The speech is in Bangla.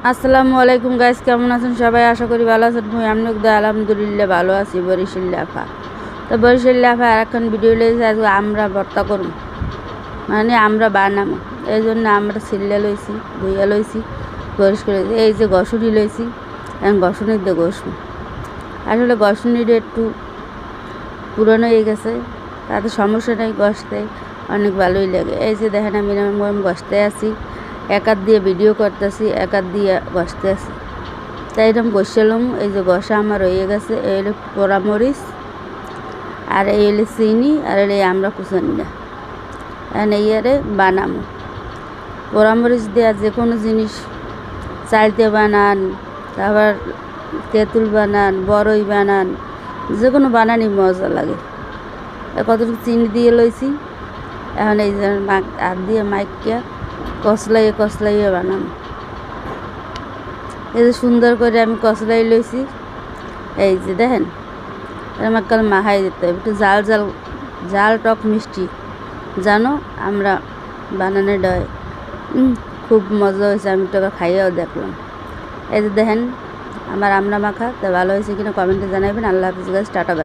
আসসালামু আলাইকুম গাইস, কেমন আছেন সবাই? আশা করি ভালো আছেন। আমি আলহামদুলিল্লাহ ভালো আছি। বরিশাল লাফা তো বরিশাল লাফা আর এখন ভিডিও লেগেছে। আজকে আমরা ভর্তা করব, মানে আমরা বানাবো। এই জন্য আমরা সিল্লা লইছি, ধুইয়া লইছি, পরিষ্কার লইছি। এই যে গসুনি লইছি, এখন গসুনি দিয়ে গসুন। আসলে গসুনিটা একটু পুরনো হয়ে গেছে, তাতে সমস্যা নেই, গসতে অনেক ভালোই লাগে। এই যে দেখেন আমি গসতে আছি, এক হাত দিয়ে ভিডিও করতেছি, এক হাত দিয়ে গসতে আছি। তাই এরকম বসালাম। এই যে গসা আমার হয়ে গেছে। এই হলো পোড়ামরিচ, আর এই হলো চিনি, আর এই আমরা কুচানিটা এখন এই আরে বানাবো। পোড়ামরিচ দেওয়া যে কোনো জিনিস, চালতে বানান, তারপর তেঁতুল বানান, বড়ই বানান, যে কোনো বানানই মজা লাগে। কতটুকু চিনি দিয়ে লইছি। এখন এই যে হাত দিয়ে মাইকিয়া কচলাইয়ে বানাবো। এই যে সুন্দর করে আমি কচলাই লইছি। এই যে দেখেন, আমার কাল মাখাই দিতে হবে একটু জাল টক মিষ্টি, জানো আমরা বানানো ডয় খুব মজা হয়েছে। আমি তো খাইয়েও দেখলাম। এই যে দেখেন আমার আমরা মাখা, তা ভালো হয়েছে কিনা কমেন্টে জানাবেন। আল্লাহ হাফিজ গাইস, টাটা।